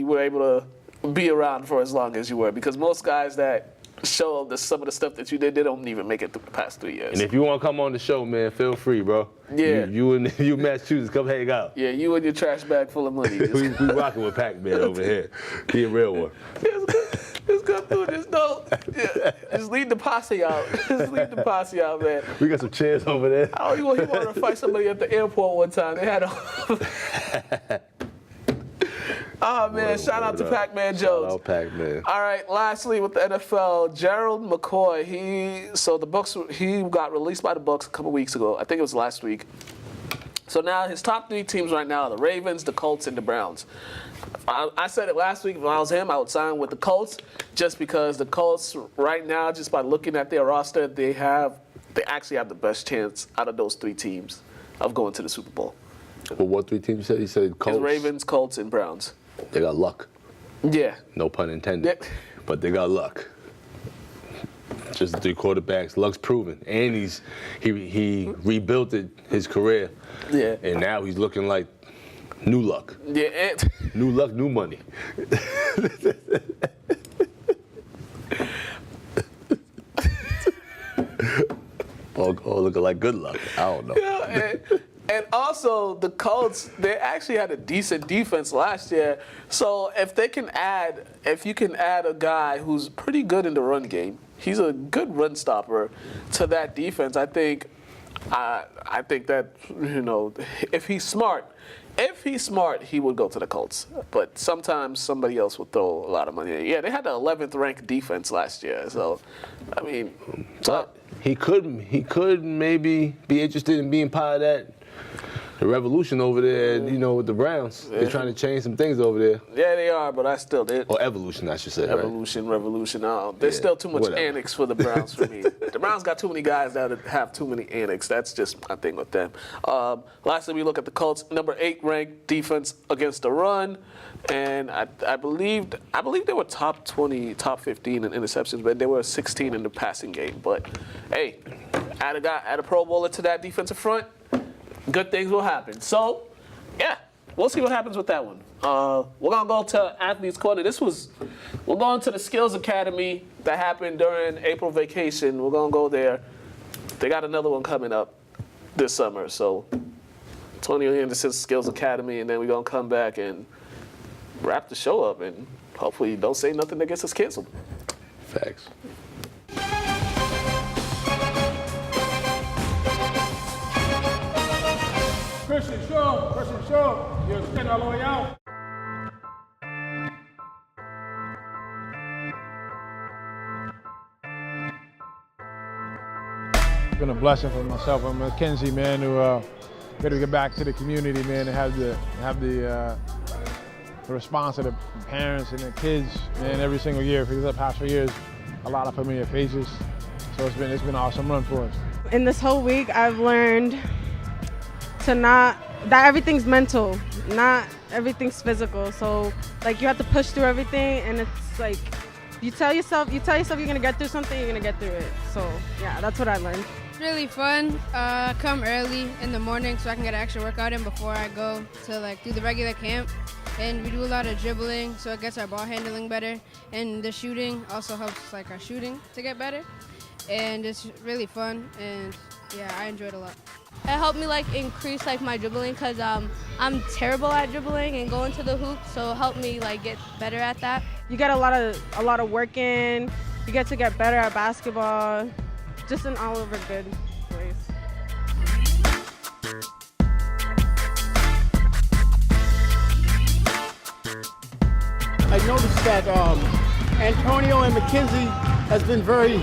were able to be around for as long as you were, because most guys that show some of the stuff that you did, they don't even make it through the past 3 years. And if you want to come on the show, man, feel free, bro. Yeah. You Massachusetts, come hang out. Yeah, you and your trash bag full of money. we rocking with Pac-Man over here. He a real one. Just go through this, just lead the posse out. Just lead the posse out, man. We got some chairs over there. He wanted to fight somebody at the airport one time. They had Oh, man, shout out to Pac-Man Jones. Shout out Pac-Man. All right, lastly with the NFL, Gerald McCoy, he got released by the Bucs a couple weeks ago. I think it was last week. So now his top 3 teams right now are the Ravens, the Colts, and the Browns. I said it last week, if I was him, I would sign with the Colts, just because the Colts right now, just by looking at their roster, they actually have the best chance out of those 3 teams of going to the Super Bowl. Well, what 3 teams you said? He said Colts. It's Ravens, Colts, and Browns. They got luck. Yeah. No pun intended. Yeah. But they got luck. Just the 3 quarterbacks. Luck's proven. And he rebuilt his career. Yeah. And now he's looking like new luck. Yeah. New luck, new money. Oh, looking like good luck. I don't know. Yeah, and also the Colts, they actually had a decent defense last year. So if you can add a guy who's pretty good in the run game, he's a good run stopper to that defense. I think that if he's smart, he would go to the Colts. But sometimes somebody else would throw a lot of money. Yeah, they had the 11th ranked defense last year. So, I mean, he could maybe be interested in being part of that. The revolution over there, with the Browns. They're trying to change some things over there. Yeah, they are, but or evolution, I should say. Revolution. There's still too much annex for the Browns for me. The Browns got too many guys that have too many annex. That's just my thing with them. Lastly, we look at the Colts, number 8 ranked defense against the run, and I believe they were top 20, top 15 in interceptions, but they were 16 in the passing game. But hey, add a Pro Bowler to that defensive front, good things will happen. So, yeah, we'll see what happens with that one. We're going to go to Athletes Corner. We're going to the Skills Academy that happened during April vacation. We're going to go there. They got another one coming up this summer. So, Tony Anderson's Skills Academy, and then we're going to come back and wrap the show up, and hopefully don't say nothing that gets us canceled. Facts. Christian, show. You'll spin all the way out. It's been a blessing for myself and Mackenzie, man, to be able to get back to the community, man, and have the response of the parents and the kids, man, every single year. For the past 4 years, a lot of familiar faces. So it's been an awesome run for us. In this whole week, I've learned to not that everything's mental, not everything's physical. So like you have to push through everything, and it's like you tell yourself you're gonna get through something, you're gonna get through it. So yeah, that's what I learned. Really fun. Come early in the morning so I can get an extra workout in before I go to like do the regular camp. And we do a lot of dribbling, so it gets our ball handling better. And the shooting also helps like our shooting to get better. And it's really fun, and yeah, I enjoyed it a lot. It helped me like increase like my dribbling because I'm terrible at dribbling and going to the hoop, so it helped me like get better at that. You get a lot of work in. You get to get better at basketball. Just an all over good place. I noticed that Antonio and Mackenzie has been very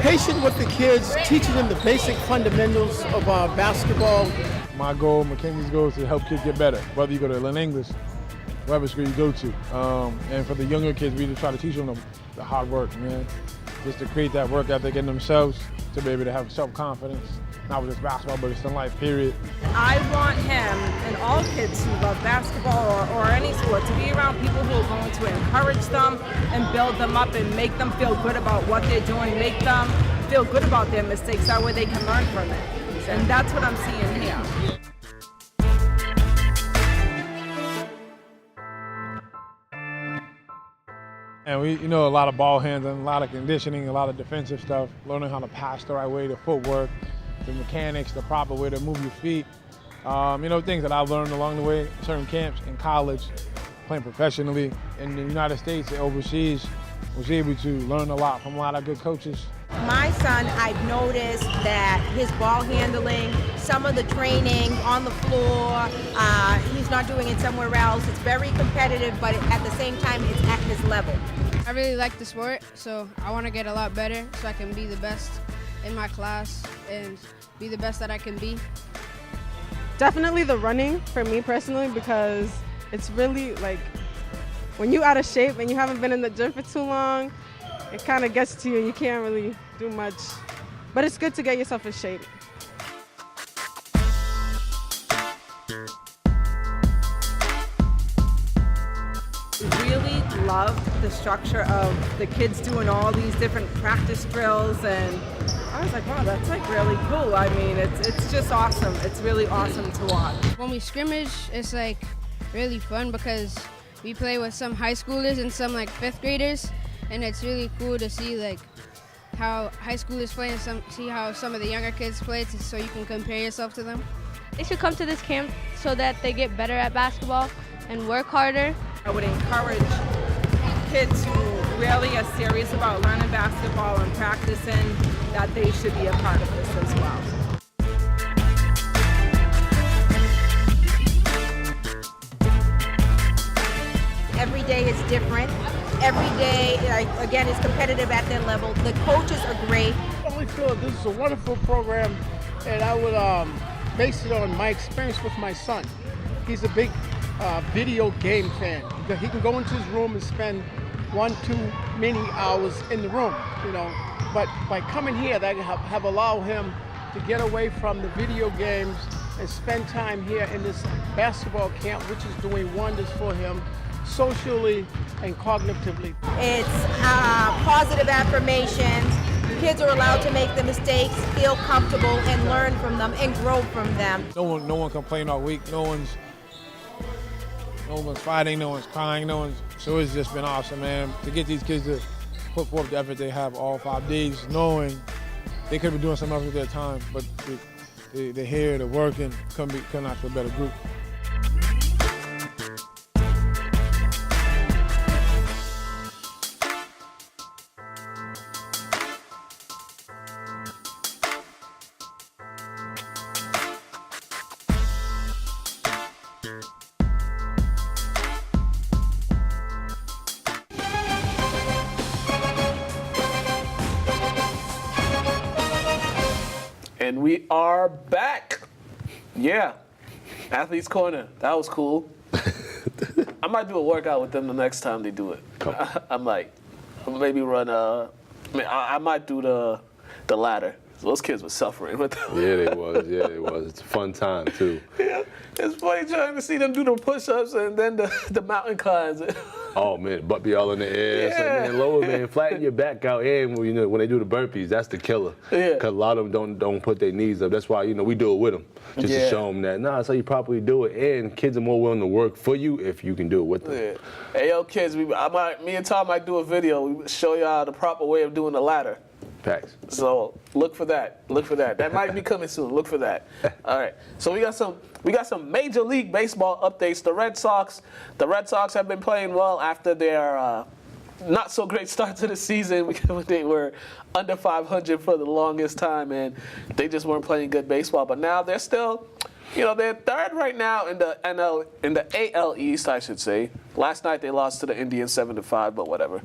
patient with the kids, teaching them the basic fundamentals of basketball. My goal, Mackenzie's goal, is to help kids get better, whether you go to Lynn English, whatever school you go to. And for the younger kids, we just try to teach them the hard work, man. Just to create that work ethic in themselves, to be able to have self-confidence, not with just basketball, but it's in life, period. I want him and all kids who love basketball or any sport to be around people who are going to encourage them and build them up and make them feel good about what they're doing, make them feel good about their mistakes, that way they can learn from it. And that's what I'm seeing here. And we, a lot of ball handling, a lot of conditioning, a lot of defensive stuff, learning how to pass the right way, the footwork, the mechanics, the proper way to move your feet. Things that I've learned along the way, certain camps, in college, playing professionally. In the United States and overseas, was able to learn a lot from a lot of good coaches. My son, I've noticed that his ball handling, some of the training on the floor, he's not doing it somewhere else. It's very competitive, but at the same time, it's at his level. I really like the sport, so I want to get a lot better so I can be the best in my class and be the best that I can be. Definitely the running for me personally, because it's really like when you're out of shape and you haven't been in the gym for too long, it kind of gets to you and you can't really do much. But it's good to get yourself in shape. Really loved the structure of the kids doing all these different practice drills, and I was like, wow, that's like really cool. I mean, it's just awesome. It's really awesome to watch. When we scrimmage, it's like really fun because we play with some high schoolers and some like fifth graders, and it's really cool to see like how high schoolers play and see how some of the younger kids play, so you can compare yourself to them. They should come to this camp so that they get better at basketball and work harder. I would encourage kids who really are serious about learning basketball and practicing that they should be a part of this as well. Every day is different. Every day, again, is competitive at their level. The coaches are great. I really feel this is a wonderful program, and I would base it on my experience with my son. He's a big video game fan. He can go into his room and spend 1 too many hours in the room, But by coming here, they have allowed him to get away from the video games and spend time here in this basketball camp, which is doing wonders for him socially and cognitively. It's positive affirmations. Kids are allowed to make the mistakes, feel comfortable, and learn from them and grow from them. No one complained all week. No one's fighting, no one's crying, so it's just been awesome, man, to get these kids to put forth the effort they have all 5 days, knowing they could be doing something else with their time, but they're here, they're working, couldn't ask for a better group. And we are back. Yeah. Athletes Corner. That was cool. I might do a workout with them the next time they do it. I might. Maybe run I might do the ladder. Those kids were suffering with them. Yeah, they was. Yeah, they was. It's a fun time too. Yeah, it's funny trying to see them do the push-ups and then the mountain climbs. Oh man, butt be all in the air. It's like, man, lower, man, flatten your back out. And when they do the burpees, that's the killer. Yeah. Cause a lot of them don't put their knees up. That's why we do it with them, just to show them that that's how you properly do it. And kids are more willing to work for you if you can do it with them. Yeah. Hey, yo, kids, me and Todd might do a video. We show y'all the proper way of doing the ladder. Facts. So look for that. Look for that. That might be coming soon. Look for that. All right. So we got some Major League Baseball updates. The Red Sox have been playing well after their not so great start to the season. They were under 500 for the longest time, and they just weren't playing good baseball. But now they're still, they're third right now in the AL East, I should say. Last night they lost to the Indians 7-5, but whatever.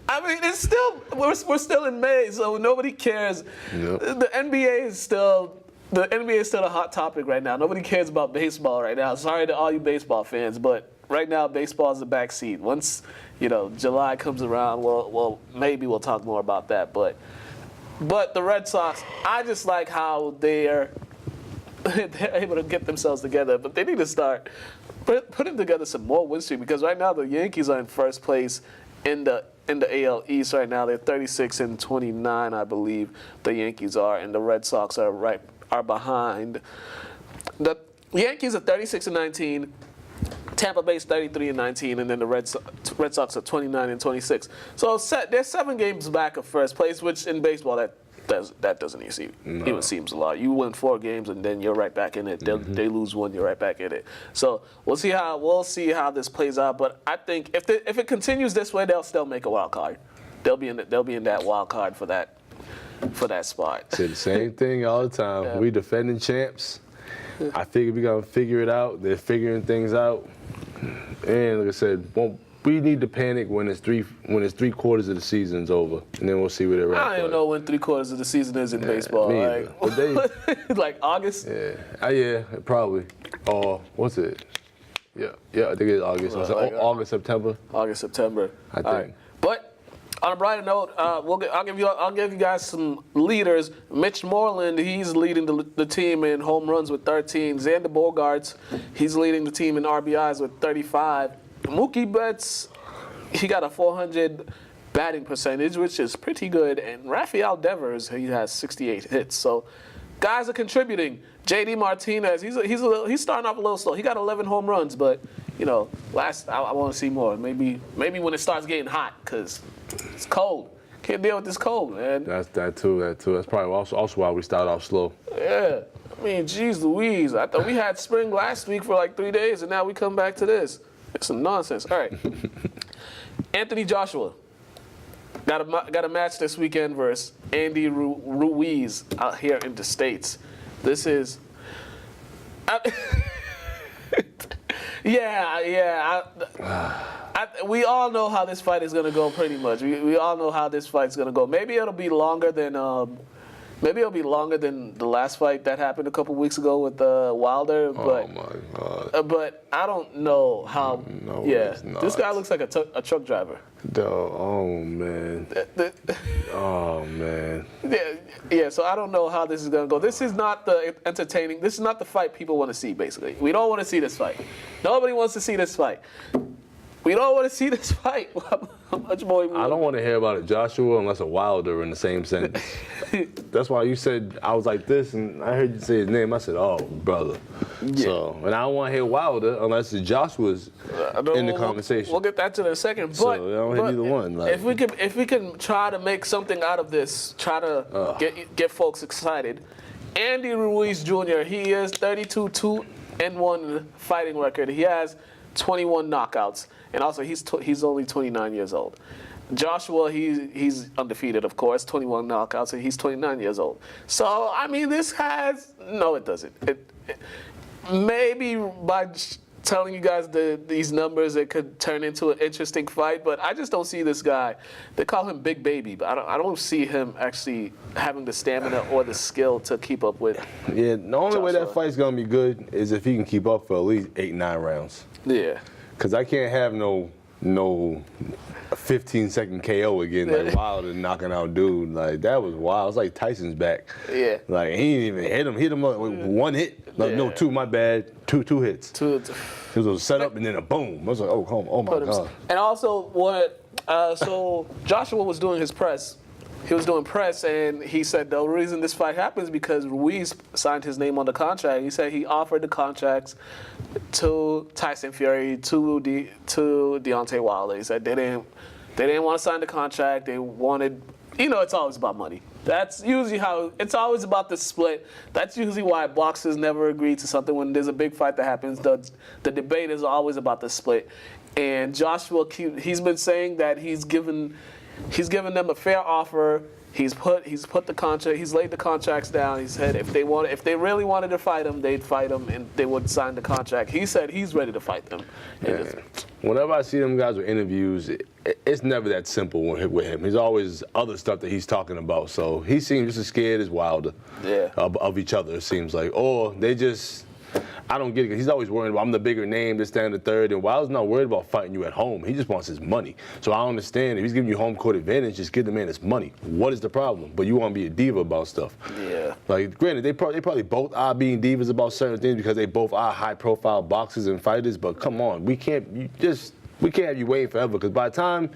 I mean, it's still we're still in May, so nobody cares. Yep. The NBA is still a hot topic right now. Nobody cares about baseball right now. Sorry to all you baseball fans, but right now baseball is the backseat. Once July comes around, well maybe we'll talk more about that. But the Red Sox, I just like how they're able to get themselves together, but they need to start putting together some more win streak, because right now the Yankees are in first place in the AL East right now. They're 36-29, I believe the Yankees are, and the Red Sox are behind. The Yankees are 36-19, Tampa Bay's 33-19, and then the Red Sox are 29-26. So they're 7 games back of first place, which in baseball that doesn't even seems a lot. You win 4 games and then you're right back in it. They lose 1, you're right back in it. So we'll see how this plays out. But I think if it continues this way, they'll still make a wild card. They'll be in that wild card for that spot. Say the same thing all the time. Yeah. We defending champs. I figure we're gonna figure it out. They're figuring things out. And like I said, we need to panic when it's 3/4 of the season's over, and then we'll see where they're at. I don't even know when 3/4 of the season is in baseball. Like August. Yeah, probably. Or what's it? Yeah, I think it's August. August, September. August, September. I think. Right. But on a brighter note, I'll give you guys some leaders. Mitch Moreland, he's leading the team in home runs with 13. Xander Bogaerts, he's leading the team in RBIs with 35. Mookie Betts, he got a 400 batting percentage, which is pretty good. And Rafael Devers, he has 68 hits. So guys are contributing. JD Martinez, he's starting off a little slow. He got 11 home runs, but I want to see more. Maybe when it starts getting hot, because it's cold. Can't deal with this cold, man. That too. That's probably also why we start off slow. Yeah. I mean, geez Louise. I thought we had spring last week for like 3 days, and now we come back to this. It's some nonsense. All right. Anthony Joshua got a match this weekend versus Andy Ruiz out here in the States. This is... we all know how this fight is going to go pretty much. We all know how this fight's going to go. Maybe it'll be longer than the last fight that happened a couple weeks ago with Wilder. But, oh my God! But I don't know how. No, this guy looks like a truck driver. Oh man. Oh man. Yeah. So I don't know how this is gonna go. This is not the entertaining. This is not the fight people want to see. Basically, we don't want to see this fight. Nobody wants to see this fight. We don't want to see this fight. How much more? I don't want to hear about it, Joshua, unless a Wilder in the same sentence. That's why you said I was like this, and I heard you say his name. I said, "Oh, brother." Yeah. So, and I don't want to hear Wilder unless it's Joshua's in the conversation. We'll get that to in a second. But so I don't hear either one. Like, if we can try to make something out of this, try to get folks excited. Andy Ruiz Jr. He is 32-2-1 fighting record. He has 21 knockouts. And also, he's only 29 years old. Joshua, he's undefeated, of course, 21 knockouts, and he's 29 years old. So, I mean, no, it doesn't. Maybe by telling you guys these numbers, it could turn into an interesting fight, but I just don't see this guy. They call him Big Baby, but I don't see him actually having the stamina or the skill to keep up with. Yeah, the only way that fight's going to be good is if he can keep up for at least 8-9 rounds. Yeah. Because I can't have no no 15-second KO again, like Wilder knocking out dude. Like, that was wild. It's like Tyson's back. Yeah. Like, he didn't even hit him like, with one hit. Like, no, two, my bad. Two hits. It was a setup and then a boom. I was like, oh my God. And also, so Joshua was doing his press. He was doing press, and he said the reason this fight happens is because Ruiz signed his name on the contract. He said he offered the contracts to Tyson Fury, to Deontay Wilder. He said they didn't want to sign the contract. They wanted, it's always about money. That's usually how, it's always about the split. That's usually why boxers never agree to something when there's a big fight that happens. The debate is always about the split. And Joshua, he's been saying that he's given them a fair offer. He's put the contract. He's laid the contracts down. He said if they really wanted to fight him, they'd fight him and they would sign the contract. He said he's ready to fight them. Yeah. Whenever I see them guys with interviews, it's never that simple with him. There's always other stuff that he's talking about. So he seems just as scared as Wilder of each other, it seems like. Or they just, I don't get it, because he's always worried about, I'm the bigger name, this, that, and the third, and Wilder's not worried about fighting you at home. He just wants his money. So I understand, if he's giving you home court advantage, just give the man his money. What is the problem? But you want to be a diva about stuff. Yeah. Like, granted, they probably both are being divas about certain things because they both are high-profile boxers and fighters, but come on, we can't have you waiting forever, because by the time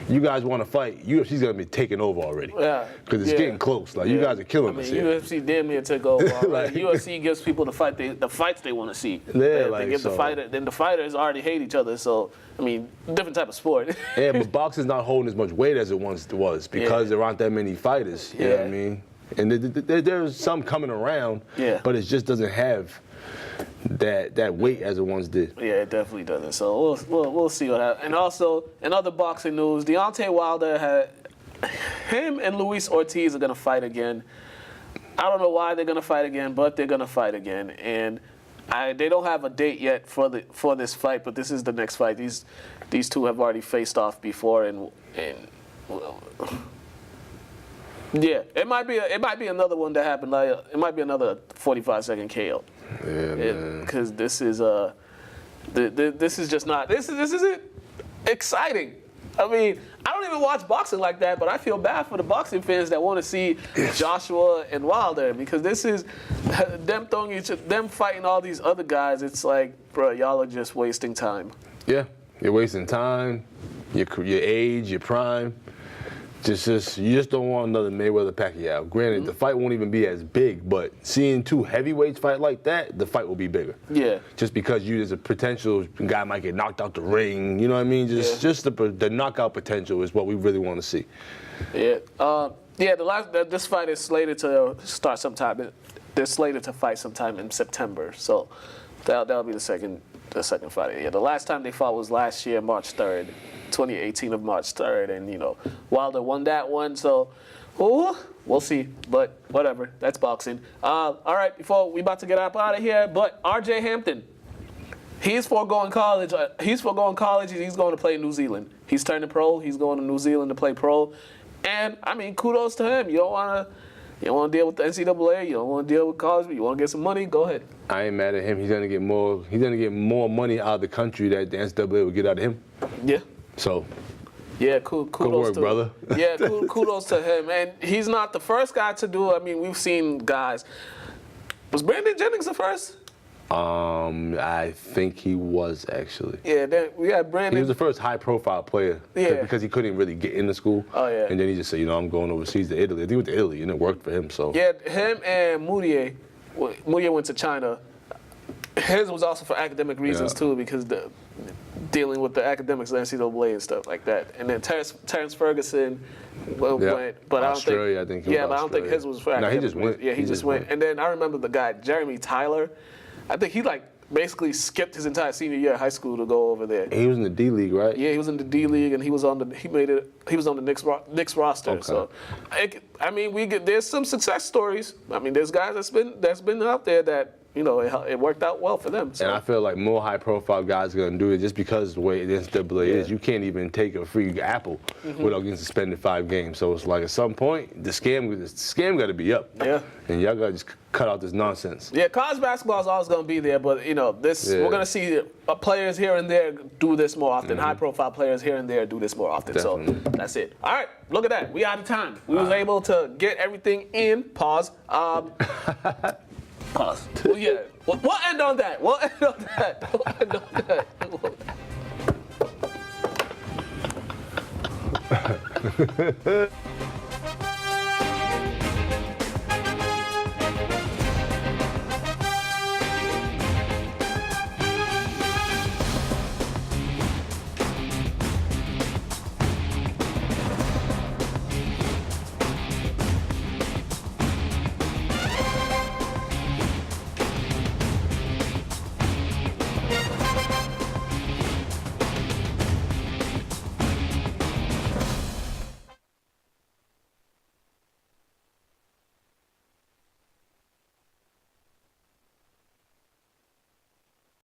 you guys want to fight, UFC's going to be taking over already. Yeah. Because it's getting close. Like, you guys are killing us here. UFC damn near took over. Like, UFC gives people the fights they want to see. Yeah, they give the fighter, then the fighters already hate each other. So, I mean, different type of sport. Yeah, but boxing's not holding as much weight as it once was because there aren't that many fighters. You know what I mean? And there's some coming around, but it just doesn't have that weight as it once did. Yeah, it definitely doesn't. So we'll see what happens. And also, in other boxing news, Deontay Wilder him and Luis Ortiz are gonna fight again. I don't know why they're gonna fight again, but they're gonna fight again. And they don't have a date yet for this fight, but this is the next fight. These two have already faced off before, and well, yeah, it might be another one that happened. Like, it might be another 45-second KO. Yeah, man. Because this isn't exciting. I mean, I don't even watch boxing like that, but I feel bad for the boxing fans that want to see Joshua and Wilder, because this is them fighting all these other guys. It's like, bro, y'all are just wasting time. Yeah, you're wasting time, your age, your prime. You just don't want another Mayweather-Pacquiao. Granted, the fight won't even be as big, but seeing two heavyweights fight like that, the fight will be bigger. Yeah. Just because there's a potential guy might get knocked out the ring, you know what I mean? Just the knockout potential is what we really want to see. Yeah. This fight is slated to start sometime. They're slated to fight sometime in September, so that'll be the second fight. Yeah. The last time they fought was last year, March 3rd. 2018 of March 3rd, and Wilder won that one, so we'll see, but whatever, that's boxing. All right, before we about to get up out of here, but RJ Hampton, he's foregoing college, and he's going to play in New Zealand. He's turning pro, he's going to New Zealand to play pro, and I mean, kudos to him. You don't want to deal with the NCAA, you don't want to deal with college, but you want to get some money, go ahead. I ain't mad at him. He's gonna get more money out of the country that the NCAA will get out of him. Yeah. So, yeah, kudos good work, brother. Yeah, kudos to him. And he's not the first guy to do it. I mean, we've seen guys. Was Brandon Jennings the first? I think he was, actually. Yeah, we had Brandon. He was the first high-profile player because he couldn't really get into school. Oh, yeah. And then he just said, I'm going overseas to Italy. I think he went to Italy, and it worked for him. So. Yeah, him and Moutier went to China. His was also for academic reasons, too, because dealing with the academics of the NCAA and stuff like that. And then Terrence Ferguson went, but Australia, I think. But I don't think his was for academic. No, he just went. Yeah, he just went. And then I remember the guy, Jeremy Tyler. I think he basically skipped his entire senior year of high school to go over there. And he was in the D League, right? Yeah, he was in the D League, and he was on the Knicks roster. Okay. So, I mean, there's some success stories. I mean, there's guys that's been out there that it worked out well for them. So. And I feel like more high-profile guys are going to do it just because the way the NCAA is. You can't even take a free apple without getting suspended 5 games. So it's like at some point, the scam got to be up. Yeah. And y'all got to just cut out this nonsense. Yeah, college basketball is always going to be there, but we're going to see players here and there do this more often. High-profile players here and there do this more often. Definitely. So that's it. All right, look at that. We out of time. We was able to get everything in. Pause. Pause. Well, yeah. We'll end on that. We'll end on that.